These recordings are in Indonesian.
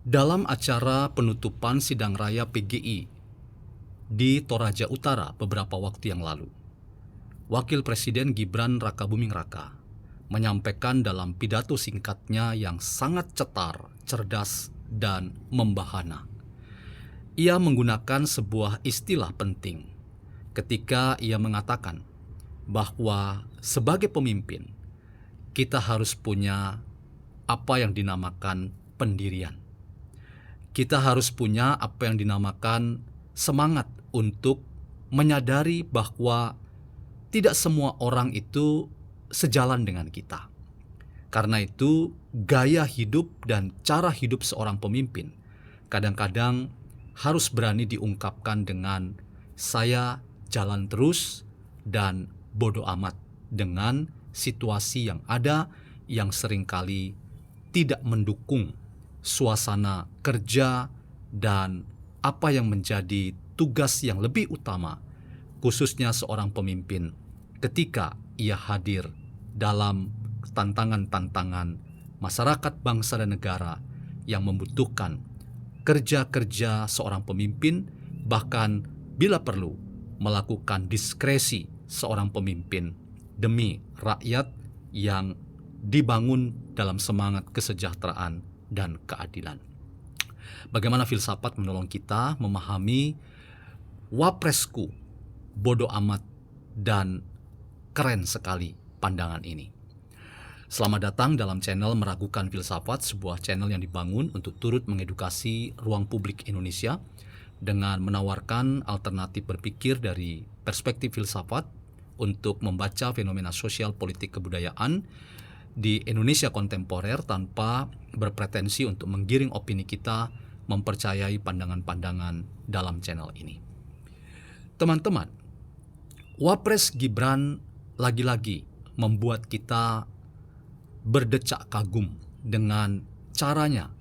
Dalam acara penutupan sidang raya PGI di Toraja Utara beberapa waktu yang lalu, Wakil Presiden Gibran Rakabuming Raka menyampaikan dalam pidato singkatnya yang sangat cetar, cerdas, dan membahana. Ia menggunakan sebuah istilah penting ketika ia mengatakan bahwa sebagai pemimpin, kita harus punya apa yang dinamakan pendirian. Kita harus punya apa yang dinamakan semangat untuk menyadari bahwa tidak semua orang itu sejalan dengan kita. Karena itu, gaya hidup dan cara hidup seorang pemimpin kadang-kadang harus berani diungkapkan dengan saya jalan terus dan bodo amat dengan situasi yang ada yang seringkali tidak mendukung suasana kerja dan apa yang menjadi tugas yang lebih utama, khususnya seorang pemimpin ketika ia hadir dalam tantangan-tantangan masyarakat, bangsa, dan negara yang membutuhkan kerja-kerja seorang pemimpin, bahkan bila perlu melakukan diskresi seorang pemimpin demi rakyat yang dibangun dalam semangat kesejahteraan dan keadilan. Bagaimana filsafat menolong kita memahami wapresku bodo amat dan keren sekali pandangan ini. Selamat datang dalam channel Meragukan Filsafat, sebuah channel yang dibangun untuk turut mengedukasi ruang publik Indonesia dengan menawarkan alternatif berpikir dari perspektif filsafat untuk membaca fenomena sosial, politik, kebudayaan di Indonesia kontemporer tanpa berpretensi untuk menggiring opini kita mempercayai pandangan-pandangan dalam channel ini. Teman-teman, Wapres Gibran lagi-lagi membuat kita berdecak kagum dengan caranya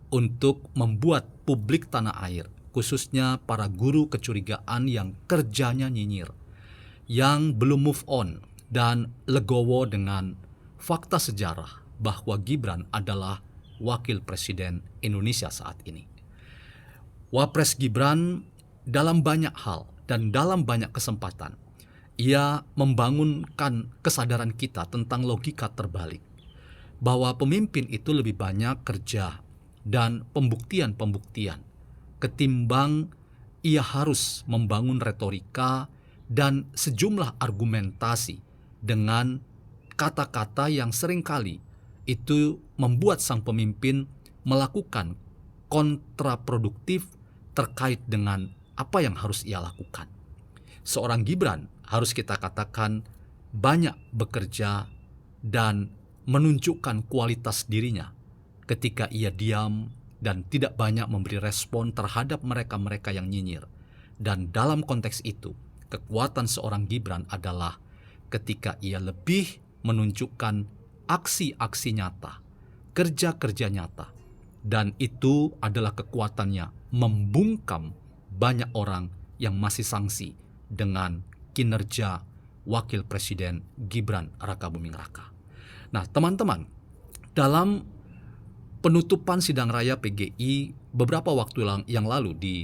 untuk membuat publik tanah air, khususnya para guru kecurigaan yang kerjanya nyinyir, yang belum move on dan legowo dengan fakta sejarah bahwa Gibran adalah Wakil Presiden Indonesia saat ini. Wapres Gibran dalam banyak hal dan dalam banyak kesempatan, ia membangunkan kesadaran kita tentang logika terbalik, bahwa pemimpin itu lebih banyak kerja dan pembuktian-pembuktian ketimbang ia harus membangun retorika dan sejumlah argumentasi dengan kata-kata yang seringkali itu membuat sang pemimpin melakukan kontraproduktif terkait dengan apa yang harus ia lakukan. Seorang Gibran harus kita katakan banyak bekerja dan menunjukkan kualitas dirinya ketika ia diam dan tidak banyak memberi respon terhadap mereka-mereka yang nyinyir. Dan dalam konteks itu, kekuatan seorang Gibran adalah ketika ia lebih menunjukkan aksi-aksi nyata, kerja-kerja nyata. Dan itu adalah kekuatannya membungkam banyak orang yang masih sangsi dengan kinerja Wakil Presiden Gibran Rakabuming Raka. Nah, teman-teman, dalam penutupan sidang raya PGI beberapa waktu yang lalu di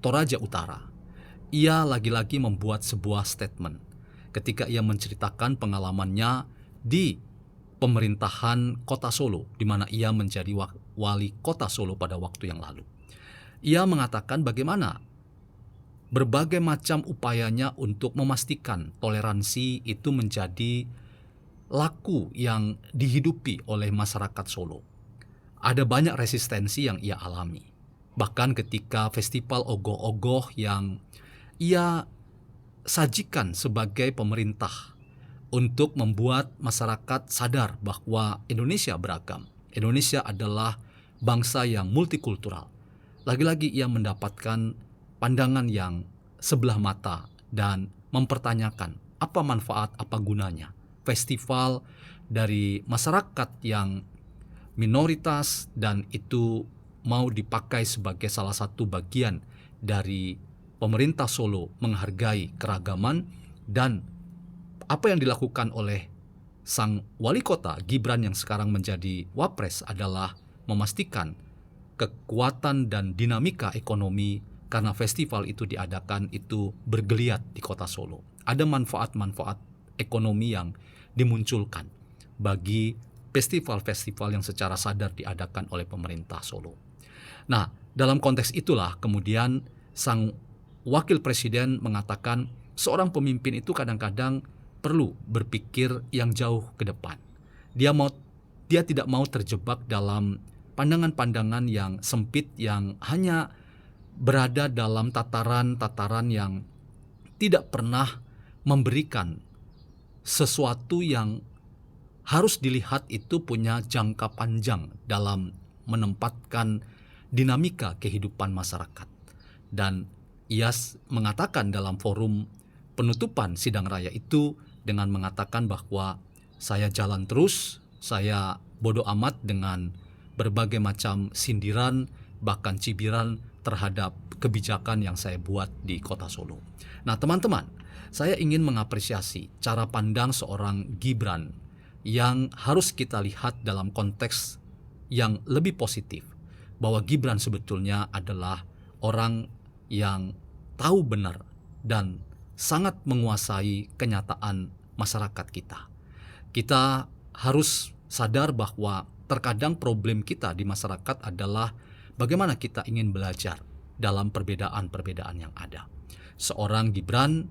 Toraja Utara, ia lagi-lagi membuat sebuah statement ketika ia menceritakan pengalamannya di pemerintahan Kota Solo, di mana ia menjadi wali Kota Solo pada waktu yang lalu. Ia mengatakan bagaimana berbagai macam upayanya untuk memastikan toleransi itu menjadi laku yang dihidupi oleh masyarakat Solo. Ada banyak resistensi yang ia alami. Bahkan ketika festival ogoh-ogoh yang ia sajikan sebagai pemerintah untuk membuat masyarakat sadar bahwa Indonesia beragam. Indonesia adalah bangsa yang multikultural. Lagi-lagi ia mendapatkan pandangan yang sebelah mata dan mempertanyakan apa manfaat, apa gunanya festival dari masyarakat yang minoritas dan itu mau dipakai sebagai salah satu bagian dari pemerintah Solo menghargai keragaman. Dan apa yang dilakukan oleh sang wali kota Gibran yang sekarang menjadi wapres adalah memastikan kekuatan dan dinamika ekonomi karena festival itu diadakan itu bergeliat di kota Solo. Ada manfaat-manfaat ekonomi yang dimunculkan bagi festival-festival yang secara sadar diadakan oleh pemerintah Solo. Nah, dalam konteks itulah kemudian sang wakil presiden mengatakan seorang pemimpin itu kadang-kadang perlu berpikir yang jauh ke depan. Dia tidak mau terjebak dalam pandangan-pandangan yang sempit yang hanya berada dalam tataran-tataran yang tidak pernah memberikan sesuatu yang harus dilihat itu punya jangka panjang dalam menempatkan dinamika kehidupan masyarakat. Dan ia mengatakan dalam forum penutupan sidang raya itu dengan mengatakan bahwa saya jalan terus, saya bodoh amat dengan berbagai macam sindiran bahkan cibiran terhadap kebijakan yang saya buat di kota Solo. Nah teman-teman, saya ingin mengapresiasi cara pandang seorang Gibran yang harus kita lihat dalam konteks yang lebih positif. Bahwa Gibran sebetulnya adalah orang yang tahu benar dan sangat menguasai kenyataan masyarakat kita. Kita harus sadar bahwa terkadang problem kita di masyarakat adalah bagaimana kita ingin belajar dalam perbedaan-perbedaan yang ada. Seorang Gibran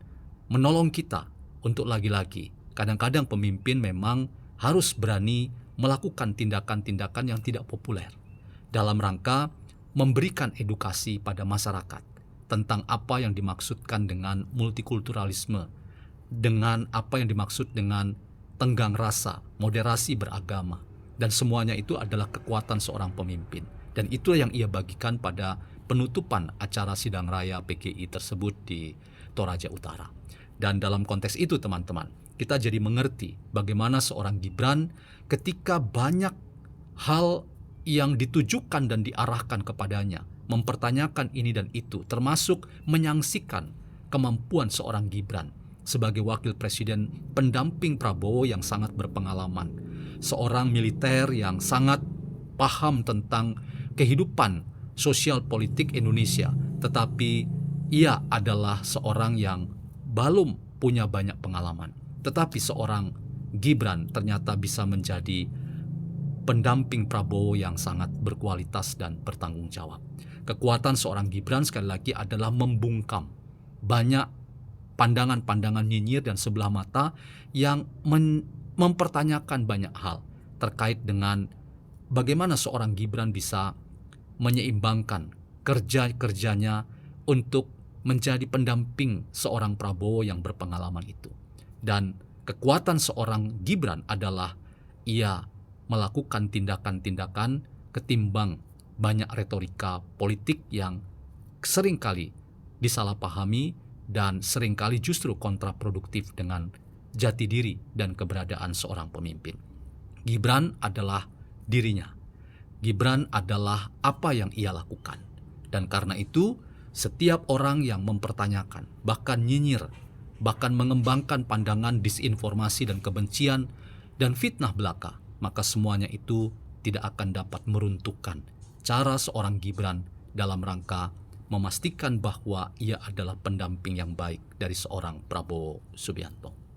menolong kita untuk lagi-lagi. Kadang-kadang pemimpin memang harus berani melakukan tindakan-tindakan yang tidak populer dalam rangka memberikan edukasi pada masyarakat tentang apa yang dimaksudkan dengan multikulturalisme, dengan apa yang dimaksud dengan tenggang rasa, moderasi beragama, dan semuanya itu adalah kekuatan seorang pemimpin. Dan itu yang ia bagikan pada penutupan acara sidang raya PGI tersebut di Toraja Utara. Dan dalam konteks itu teman-teman, kita jadi mengerti bagaimana seorang Gibran ketika banyak hal yang ditujukan dan diarahkan kepadanya, mempertanyakan ini dan itu, termasuk menyangsikan kemampuan seorang Gibran sebagai wakil presiden pendamping Prabowo yang sangat berpengalaman, seorang militer yang sangat paham tentang kehidupan sosial politik Indonesia, tetapi ia adalah seorang yang belum punya banyak pengalaman. Tetapi seorang Gibran ternyata bisa menjadi pendamping Prabowo yang sangat berkualitas dan bertanggung jawab. Kekuatan seorang Gibran sekali lagi adalah membungkam banyak pandangan-pandangan nyinyir dan sebelah mata yang mempertanyakan banyak hal terkait dengan bagaimana seorang Gibran bisa menyeimbangkan kerja-kerjanya untuk menjadi pendamping seorang Prabowo yang berpengalaman itu. Dan kekuatan seorang Gibran adalah ia melakukan tindakan-tindakan ketimbang banyak retorika politik yang seringkali disalahpahami dan seringkali justru kontraproduktif dengan jati diri dan keberadaan seorang pemimpin. Gibran adalah dirinya. Gibran adalah apa yang ia lakukan. Dan karena itu, setiap orang yang mempertanyakan, bahkan nyinyir, bahkan mengembangkan pandangan disinformasi dan kebencian dan fitnah belaka, maka semuanya itu tidak akan dapat meruntuhkan cara seorang Gibran dalam rangka memastikan bahwa ia adalah pendamping yang baik dari seorang Prabowo Subianto.